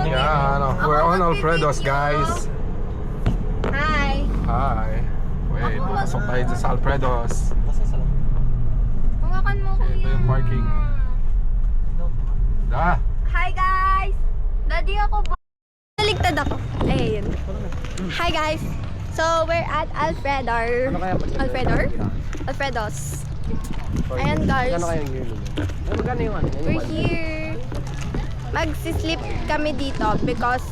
Yeah, ano, we're on Alfredo's, guys. Hi. Hi. Wait, pasok tayo dyan sa Alfredo's. Hawakan mo, kuya. Ito yung parking. Da! Hi, guys. Daddy ako ba? Naligtad ako. Ayun. Hi, guys. So, we're at Alfredo. Alfredo's. Ayan, guys. We're here. Magsisleep kami dito because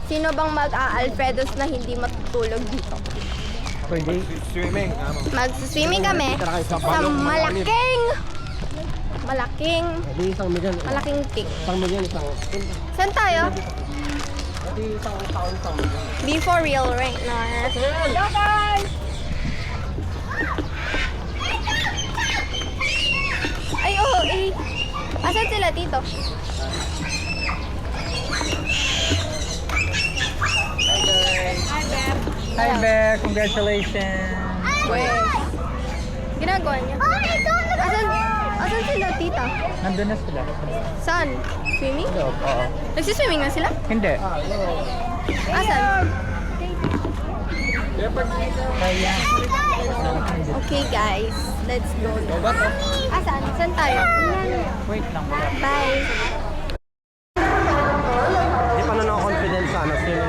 sino bang mag-a-Alfredo's na hindi matutulog dito? Swimming. Magsiswimming kami sa malaking tik. Saan tayo? Be for real right now. Hello, guys! Ay, oo, asan sila dito? Hi, Bear. Congratulations. Wait. Ginagawa niya. Asan sila, tita? Nandun na sila. Saan? Swimming? Oo. Nagsiswimming na sila? Hindi. Asan? Kaya. Okay, guys. Let's go. Asan? Saan tayo? Wait lang. Bye. Hindi pa na confident sa swimming station.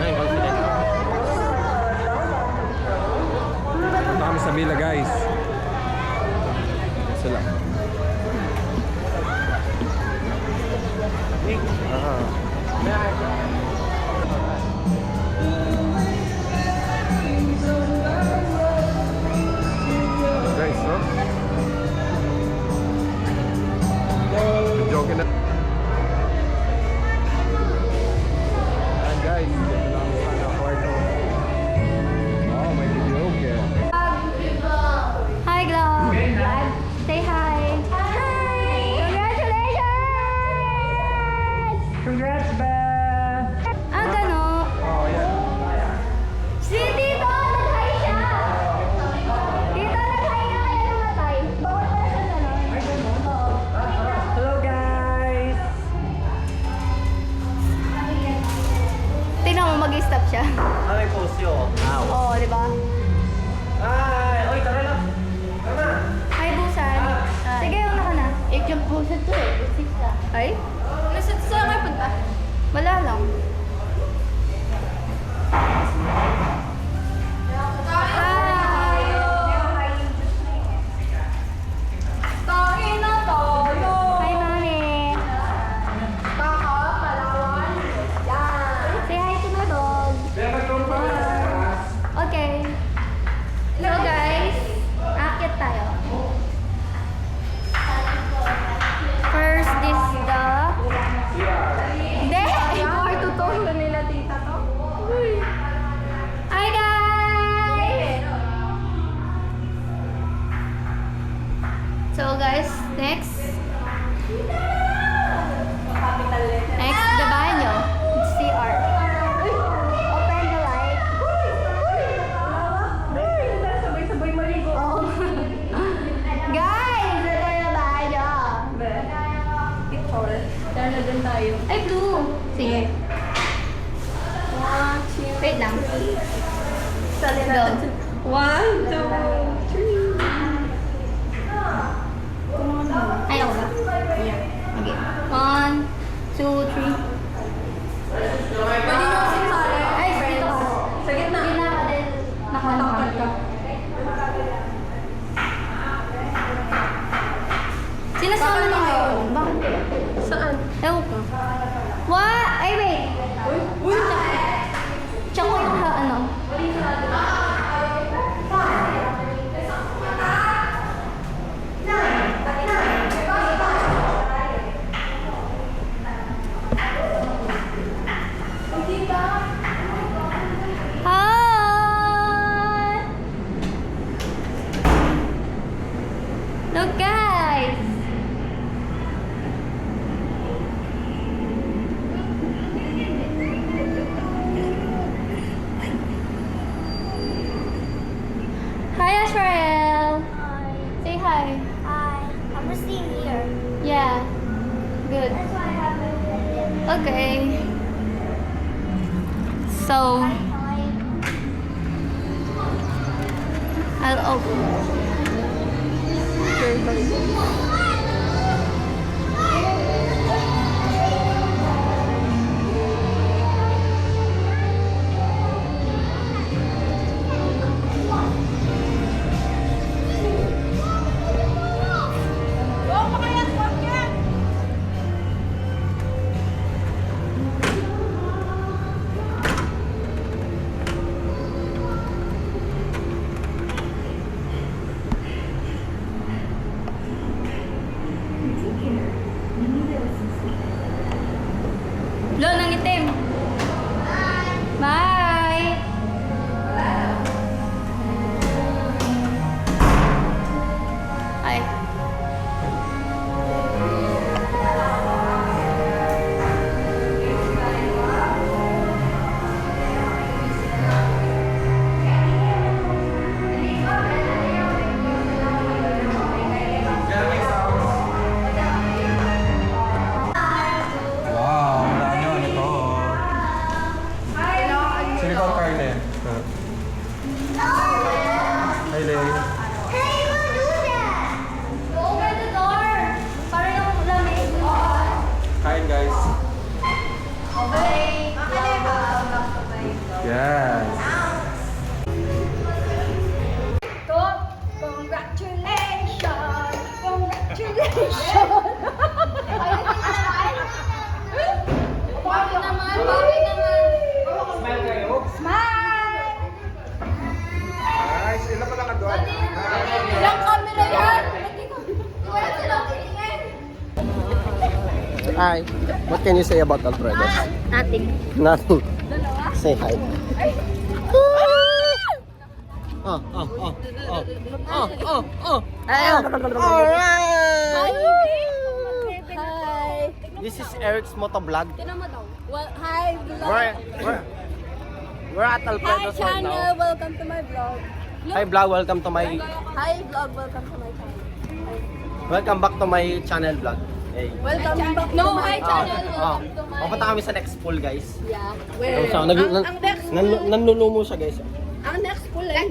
Ay, confident. Punta kami sa Villa, guys. Sila. Guys, no? Joke na. Ayan, guys. Dito lang sa kwarto. Oh, may video here. Hi, Glow. Say hi. Hi. Congratulations! Congrats, Bear. Gano? Oh, yan. Si Tito, nag-hi siya. Tito, nag-hi nga kaya namatay. Bawal pala siya gano'n. Hello, guys. Tingnan mo, mag-stop siya. May post yun. Oo, di ba? Hi. Oy, tara na. Hi, Busan. Sige, una ka na. Yung Busan to eh. Busik ka. Ay? Saan kayo punta? Wala lang. Hi! Kain na tayo! Hi, Mami! Palawan! Yan! Say hi to my dog! Okay. So guys, akit tayo. First, this the... Hindi! Kwarto to. Nila tita to. Hi guys! So guys, next. Next, the banyo. CR. Open the light. Sabay-sabay maligo. Oh. Guys, ito yung banyo. Picture. Tara na dun tayo. Ay, blue. Sige. Wait lang. Go. 1, 2, 3. Ay, ako ba? Okay. 1, 2, 3. Pwede na kasi sali. Ay, dito ka. Sa gitna. Gitna ka din. Nakalakad ka. Sinasama ninyo? Bakit? Saan? Ewan ko. What? Ay, wait. Uy! Tsaka yung ano? Hi! Look, guys! Hi, Ashrael! Hi. Say hi. Hi. I'm just staying here. Yeah. Good. Okay. So, I'll open. Lo, nang itim. Bye. Ay. Wow, wala nyo. Ito. Sino ka, Carlen? Hi, Lay. Open the door. Para yung lamig. Kain, guys. Okay. Yes. Congratulations! Congratulations! Bakit naman? Bakit naman? Smile kayo. Smile! Guys, ilan pa lang doon? Ilang camera yan? Wala silang titingin. Hi. What can you say about Alfredo? Nothing. Nothing. Say hi. Oh. Alright. Hi. This is Eric's motovlog. Tinan mo daw. Well, hi, vlog. We're at Hi, Alfredo's right channel. now. Welcome to my vlog. Hi vlog, welcome to my Hi, vlog. Welcome to my channel. welcome back to my channel vlog. Hey. Welcome back to my channel. Welcome to my... Pupunta kami sa next pool, guys. Yeah. Where? So, ang next pool, nanlulumo siya, guys. ang next pool ay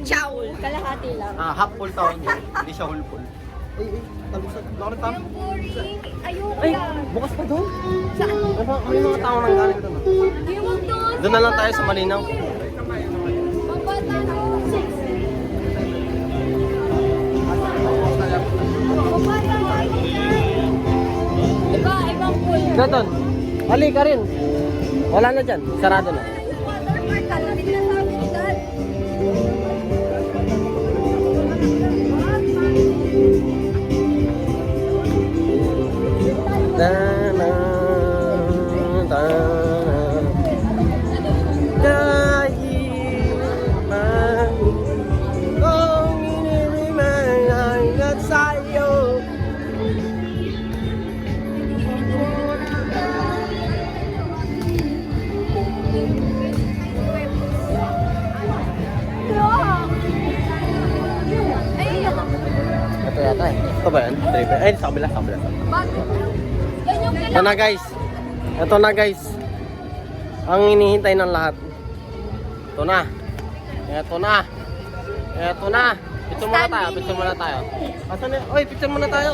kalahati lang. Half pool tawag niya. Hindi siya whole pool. Ay, talusag. Bakit tayo? Ang boring. Ayoko Ay, yan. bukas pa doon. Saan? May mga tao nang galing doon. Di mo doon. Doon na lang tayo sa Malinaw. Mabata na. Ibang pool. Doon. Hali ka rin. Wala na dyan. Sarado na. Yung water park ka, hindi na sabi ni Dad. Ito yata eh. Ito ba yan? Triple. Ay, sa kabila. Bakit? Yan yung Ito na guys. Ito na guys. Ang hinihintay ng lahat. Ito na. Ito na. Ito na. Picture muna tayo. Picture muna tayo. Asan na? Oy, picture muna tayo.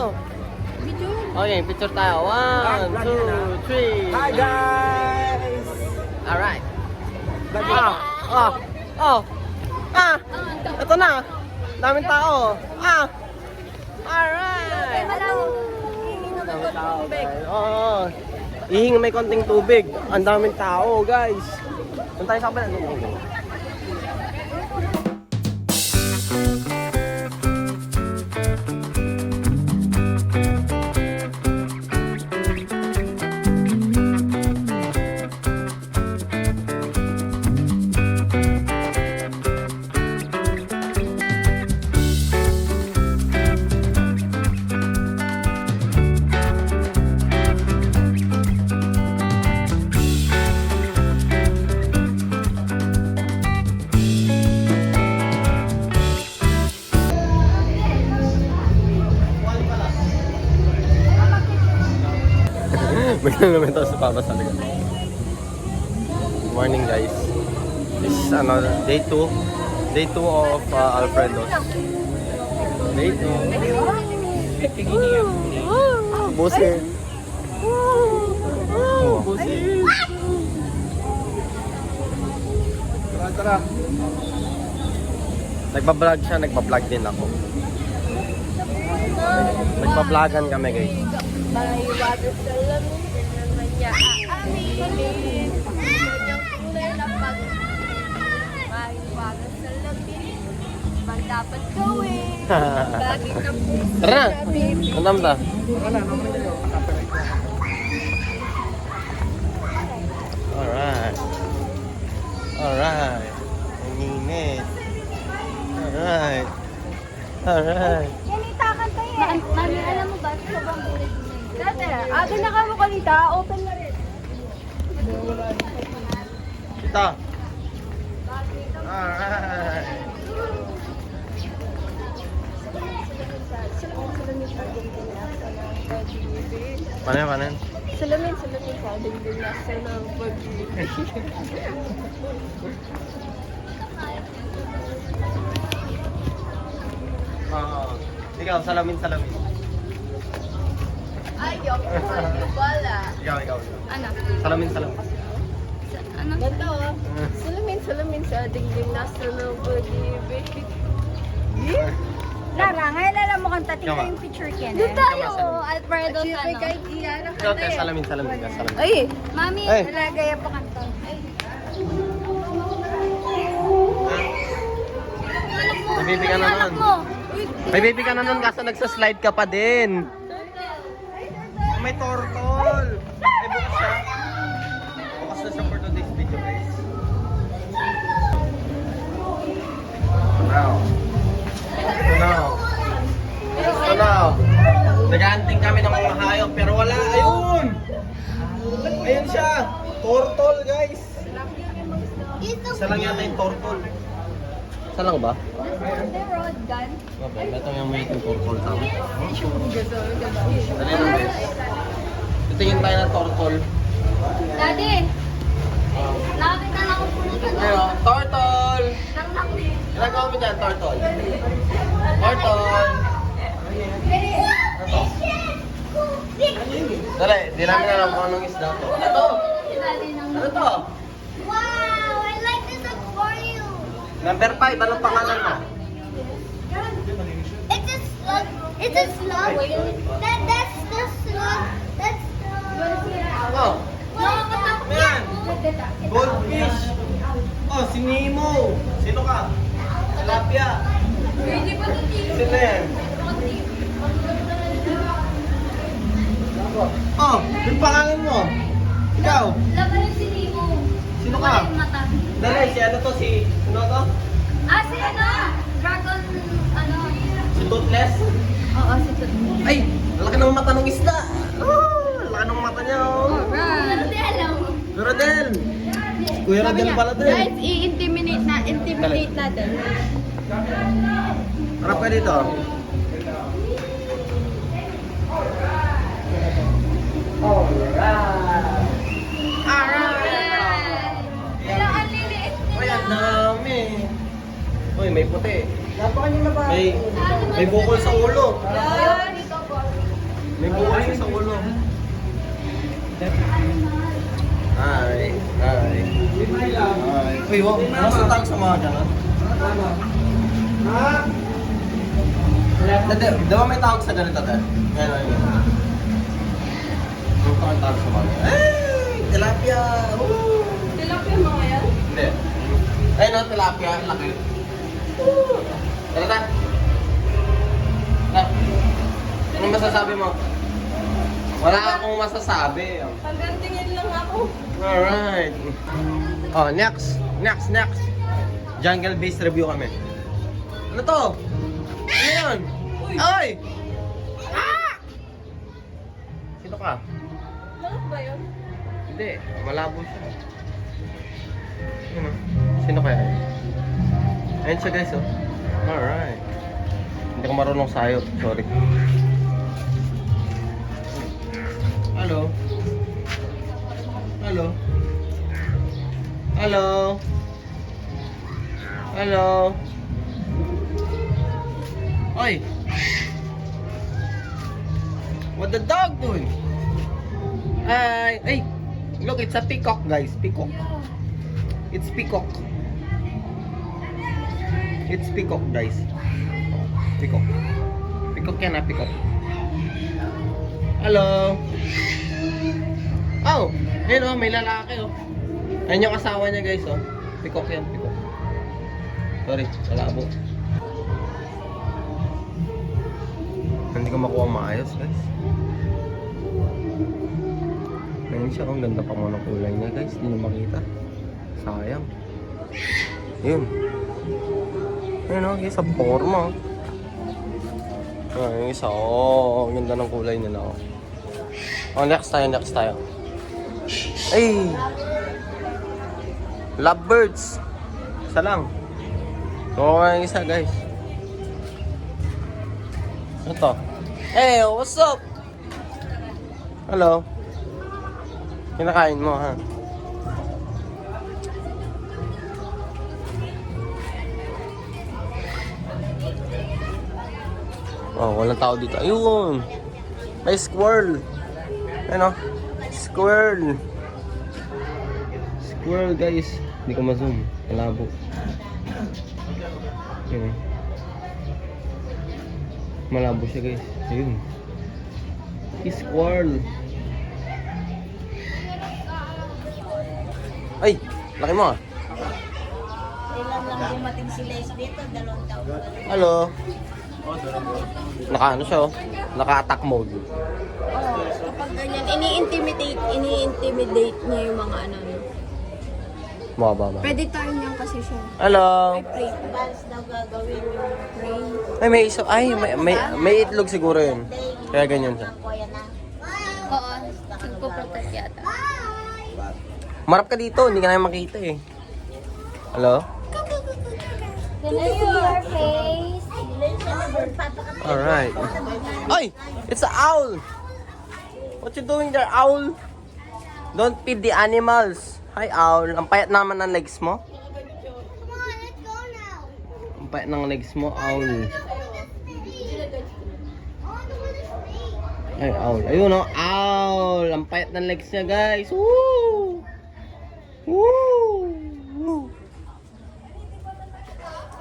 video. Okay, picture tayo. 1, 2, 3. Hi guys! Alright. Ito na. Daming tao. Alright. Daming tao, guys. Oo. Ihingi may konting tubig. Ang daming tao, guys. Doon tayo sa kabila. Biglang lumitaw si Papa sa likod. Morning guys. This is another day 2. Day 2 of Alfredo's. Day 2. Busi. Busi. Tara. Nagpa-vlog siya, nagpa-vlog din ako. Nagpa-vlogan kami guys. May water sa lamin, naman niya aaminin. Kanyang kulay na pag may water sa lamin, man dapat gawin. Lagi ka puso Tara na! na baby. Andam ta? Alright. Alright. Ang init. Alright. Alright. Yanitakan tayo eh. Mami, alam mo ba, sobrang bulit mo na yun. Dati, atin na ka mo kanita, open na rin. Kita. Alright. Paano yan, paano yan? Salamin sa dingding nasa ng pag-ibig. Ikaw, salamin. Ayaw, wala. Ikaw. Ano? Salamin. Ano? Ganto, salamin sa dingding nasa ng pag-ibig. Lara, ngayon alam mo kanta, tingnan Tama. yung picture kyan eh. Doon tayo, Alfredo Siyempre Sano. kahit iyan Ikaw, te, salamin ka, salamin. Ay, mami, Ay. nalagaya pa kanta. Ay. May baby ka na Anak nun. mo. May baby ka na nun, kaso nagsaslide ka pa din. May turtle. Ay, bukas siya. Bukas na siya for today's video, guys. Now. Nag-aanting kami ng mga hayop, pero wala. Ayun! Ayun siya. Turtle, guys. Isa lang yata yung turtle. Isa lang ba? The road gun. Okay, ito yung may turtle sa amin. Dali na guys. Titingin tayo ng turtle. Daddy, nakakita na ako po nito. Ayun, turtle! Nang nakuli. Ginagawa mo dyan, turtle. Turtle! Ito. Dali, di namin alam kung anong isda to. Ano to? Daddy nang Ano to? Wow, I like this aquarium. Number 5, anong pangalan mo? It's a slug. It's a slug. That's the slug. That's the. Oh, Nakakatakot Ayan. yan. goldfish. Oh, si Nemo. Sino ka? Tilapia. Hindi pa ito Sino yan? Oh, yung pangalan mo. Ikaw. Laban yung si Nemo. Sino ka? Wala yung mata. Dali, si ano to? Sino to? Ah, si ano? Dragon, ano? Si Toothless? Oo, si Tut. Ay, laki ng mata ng isda. Oh, laki ng mata niya. Oh. Pero di alam. Kuya Rodel. Kuya Rodel pala din. Guys, i-intimidate natin. Harap ka dito. Pero ang liliit nila. Uy, ang dami. Uy, may puti. May bukol sa ulo. May bukol siya sa ulo. Ay. Uy, ano sa tawag sa mga gano'n? Di ba may tawag sa ganito, Dad? Gano'n yun. Ano ang tawag sa mga gano'n? Ay! Tilapia! Woo! Tilapia mga yan? Hindi. Ayun o, tilapia. Ang laki. Tara na. Anong masasabi mo? Wala akong masasabi. Hanggang tingin lang ako. Alright. Oh, next. Jungle-based review kami. Ano to? Ano yun? Ay! Ah! Sino ka? Malak ba yun? Hindi, malabo siya. Ano? Sino kaya? Ayun siya guys, oh. Alright. Hindi ko marunong sayop, sorry. Hello. Hello. Hello. Hello. Oy. What the dog doing? Hi. Hey. Look, it's a peacock, guys. Peacock. It's peacock. It's peacock, guys. Peacock. Peacock yan, peacock. Hello. Oh, ayun oh, may lalaki oh. Ayun yung asawa niya, guys oh. Peacock yan, peacock. Sorry, malabo. Hindi ko makuha maayos, guys. Ayun siya, ang ganda pa mo ng kulay niya, guys. Hindi na makita. Sayang. Yun. Ayun oh, guys, sa forma. Yung isa, oh, ang ganda ng kulay nila oh. Oh, next tayo. Ay! Lovebirds! Isa lang. Oo nga yung isa, guys. Ito. Hey, what's up? Hello. Kinakain mo, ha? Oh, walang tao dito. Ayun! May squirrel! Ano? Squirrel! Squirrel, guys. Hindi ko ma-zoom. Malabo. Ayun. Malabo siya, guys. Ayun. Squirrel. Ay! Laki mo ah. Kailan lang dumating si Les dito, 2 taon. Hello. Naka-ano siya oh. Naka-attack mode. Oo, kapag ganyan, ini-intimidate niya yung mga ano. Mababa. Pwede tayo niyan kasi siya. Hello. Pray. Balance daw gagawin yung Pray. Ay, may isa. Ay, may itlog siguro yun. Kaya ganyan siya. kuya na. Oo, nagpo-protect yata. Marap ka dito. Hindi ka namin makita eh. Hello? Can I see your face? Alright. Ay! It's an owl! What you doing there, owl? Don't feed the animals. Hi, owl. Ang payat naman ng legs mo. Come on, let's go now. Ang payat ng legs mo, owl. Ay, owl. Ayun, oh. Owl. Ang payat ng legs niya, guys. Woo! Woo! Woo!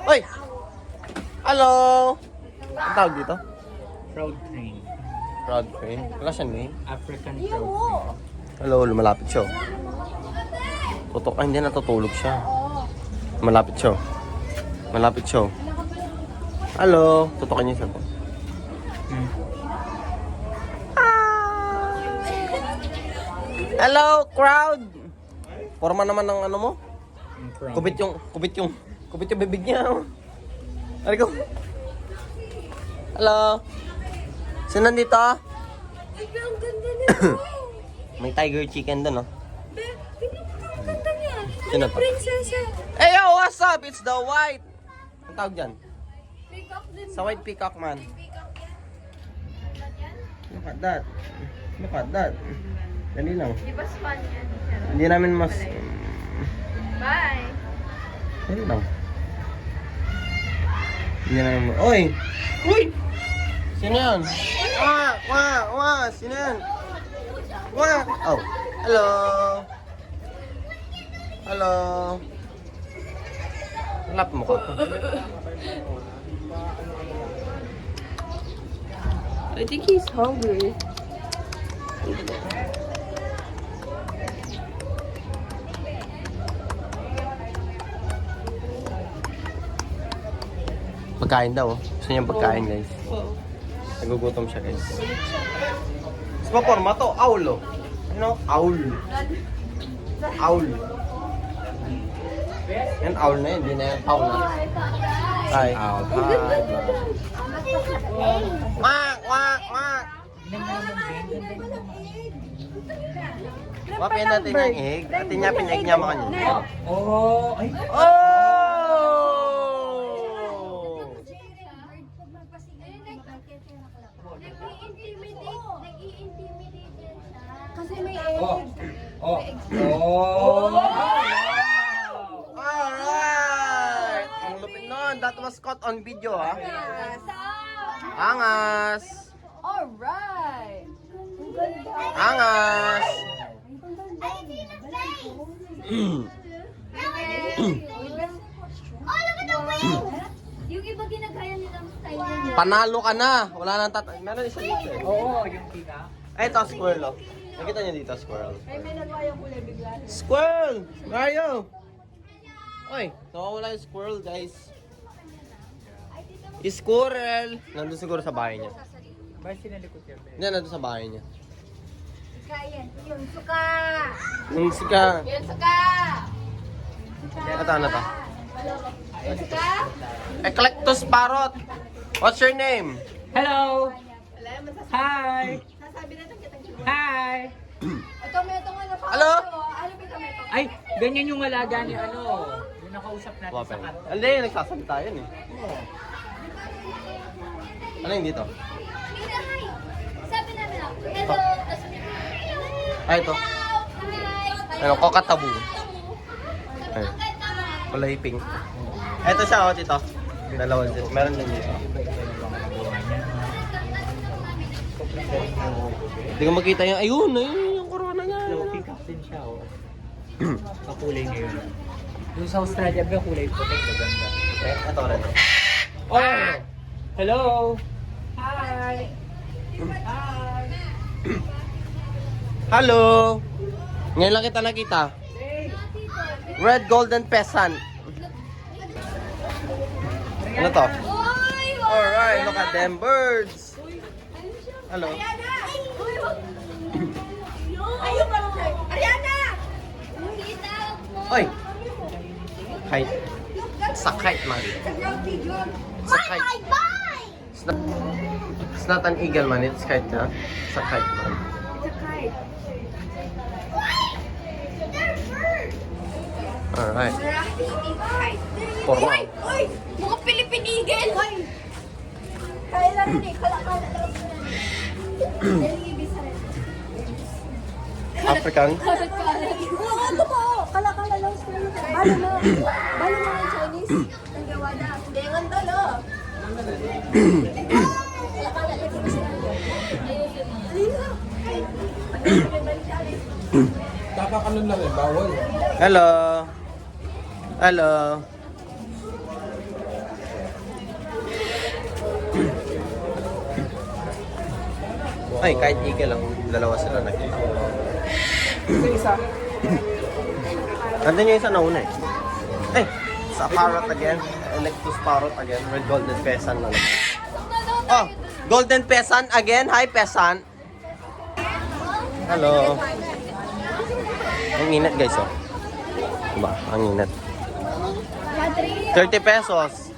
Oy! Hello! Ang tawag dito? Proud crane. Proud crane. Wala siyang name. African proud crane. Hello, lumalapit siya. Tutok. Ay, hindi, natutulog siya. Malapit siya. Malapit siya. Hello! Tutokan niya siya po. Hello, crowd! Forma naman ng ano mo? Kubit yung bibig niya. Ari ko. Hello. Sino nandito? Ang ganda nito. May tiger chicken doon, oh. Pinapakanta niya. Sino to? Prinsesa. Hey, yo, what's up? It's the white. Ang tawag dyan? Peacock din. Sa white peacock, man. Peacock yan. Look at that. Look at that. Dali lang. Di ba span yan? Hindi namin mas... Bye. Dali lang. Hindi namin... Oy! Uy! Sino yan? Sino yan? Oh. Hello. Hello. Lap mo ka. I think he's hungry. Pagkain daw. Gusto niyang pagkain, guys. Nagugutom siya, guys. Sa forma to, owl, oh. Ano? Owl. Owl. Yan, owl na yun. Hindi na yan, owl na. Hi. Owl. Hi. Wak, wak, wak. Wapin natin yung egg. At inyapin egg niya mga niya. Oh! Ay! Oh! Kasi may egg. Oh. Oh. Alright! Ang lupit nun. That was caught on video, ha? Angas! Alright. Angas! I see the face. Oh, look at the wings. Yung iba ginagaya nilang style nila. Panalo ka na! Wala nang meron isa dito eh. Oo, yung tina. Ay, ito, squirrel, oh. Nakita niyo dito, squirrel. Ay, may nagwayang kulay bigla. Squirrel! Mario! Oy, nawawala yung squirrel, guys. Squirrel! Nandun siguro sa bahay niya. Bakit sinalikot yan? Hindi, nandun sa bahay niya. Kayan, yung suka. Yung sika. Yung suka. Ito, ano to? Yung suka. Eclectus Parrot! What's your name? Hello! Hi! Hi! Ito, may itong ano pa. Hello? Ano ba ito? Ay, ganyan yung alaga ni ano. Yung nakausap natin sa Open. kanto. Hindi, nagsasalita yun eh. Ano yung dito? Sabi namin ako, hello. Ay, ito. Hi. Ano, kokatabu. Ay, kulay pink. Ito siya, oh, dito. Dalawa dito. Meron din dito. Hindi ko makita yung, ayun, yung corona niya. So, peacock din siya, oh. Kakulay ngayon. Yung sa Australia, ba kulay puti, maganda. Ito rin. Oh! Hello! Hi! Hello! Ngayon lang kita nakita. Red Golden Peasant. Ano to? Alright, look at them birds. Hello. Ayun ka lang. Ariana! Oy! Kite. It's a kite, man. It's a kite. Bye. It's not an eagle, man. It's kite, ha? It's a kite, man. They're birds. Alright. Hi. Formal. Uy! Mga Philippine Eagle! Uy! Kaya lang yun eh. Kala-kala lang African. Oo, totoo. Kala-kala lang sila. Balo mo. Balo mo yung Chinese. Ang gawa na. Dengan talo. Kala-kala lang sila. Nakakanon lang eh, bawal. Hello. Hello. Ay, kahit eagle lang. Dalawa sila nakita. Isa. Nandun yung isa nauna eh. Ay, sa parrot again. Electus parrot again. Red golden peasant na naman. Oh, golden peasant again. Hi, peasant. Hello. Ang init guys, oh. Diba? Ang init. 30 pesos.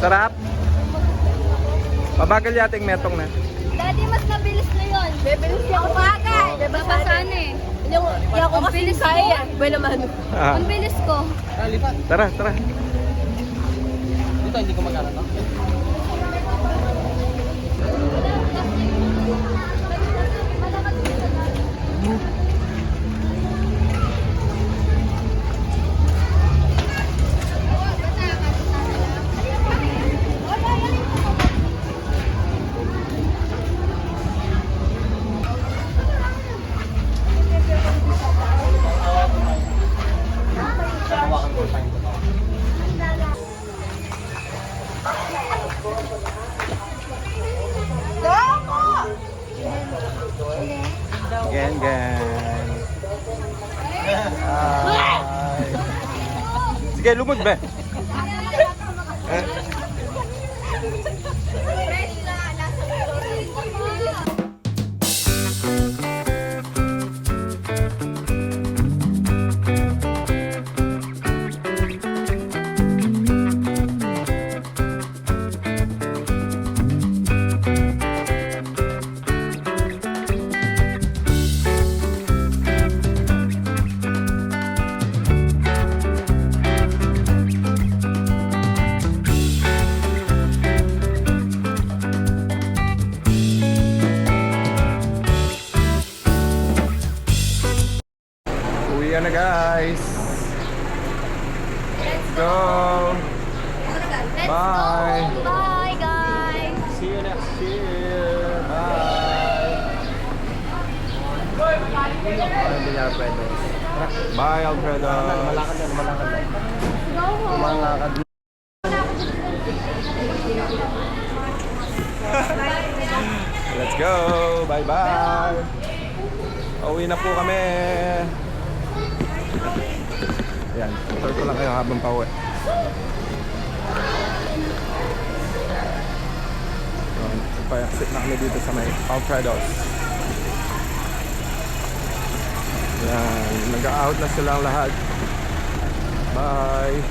Sarap. Pabagal yating metong na. Daddy, mas mabilis na yun. Bibilis niya ako agad. Napasan eh. Hindi ako kasi kaya. Iba naman. Ah. Ang bilis ko. Tara, tara. Dito, hindi ko magkano to. Gan, gan. Hi. Sige, lumod ba? Ayan na guys. Let's go. Let's Bye. go. Bye, guys. See you next year. Bye. Hindi niya pwede. Bye, Alfredo. Malakad na, malakad na. Go home. Malakad. Let's go. Bye-bye. Uwi na po kami. Ayan, tutor ko lang kayo habang pauwi. Payaksit na kami dito sa may Alfredo's. Ayan, nag-out na silang lahat. Bye.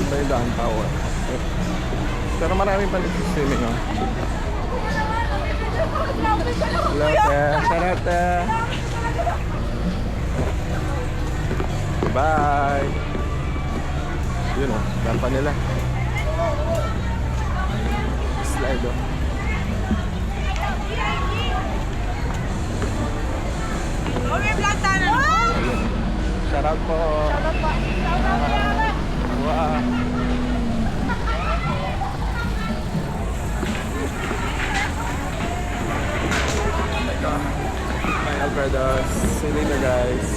Ito yung daan pauwi. Pero maraming pa nag-swimming, oh. Hello, te. Shout out, te. Bye. Yun, oh. Rampa nila. Slide, oh. Ayun. Shout out po. Wow. Bye, Alfredo's. See you later, guys.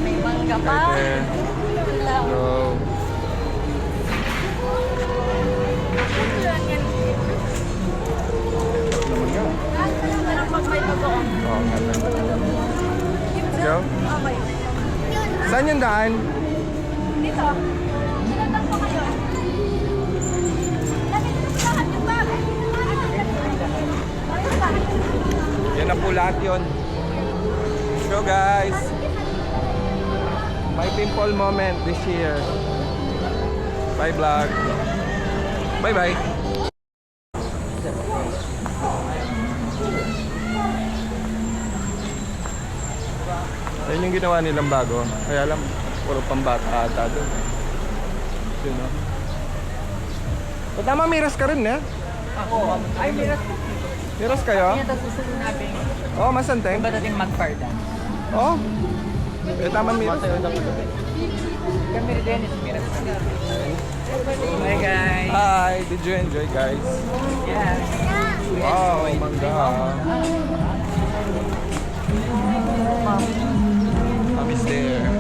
May mangga pa. Okay. Hello. Naman ka. Pero pag may totoo. Oo, nga lang. Let's go. Okay. Saan yung daan? Dito. Sinatang po kayo. Yan na po lahat yun. Let's go, guys. My pimple moment this year. Bye, vlog. Bye-bye. Ayun yung ginawa nilang bago. Kaya lang, puro pambata ata doon. Yun, no? O tama, miras ka rin, eh? Ako, ay, miras ko. Miras kayo? Kaya tapos susunod natin. Oo, masanteng. Ba natin mag-fardan? Oo. Eh, tama miras. Kami rin din, miras ka. Hi guys. Hi, did you enjoy, guys? Yes. Wow, mangga. Mommy's there.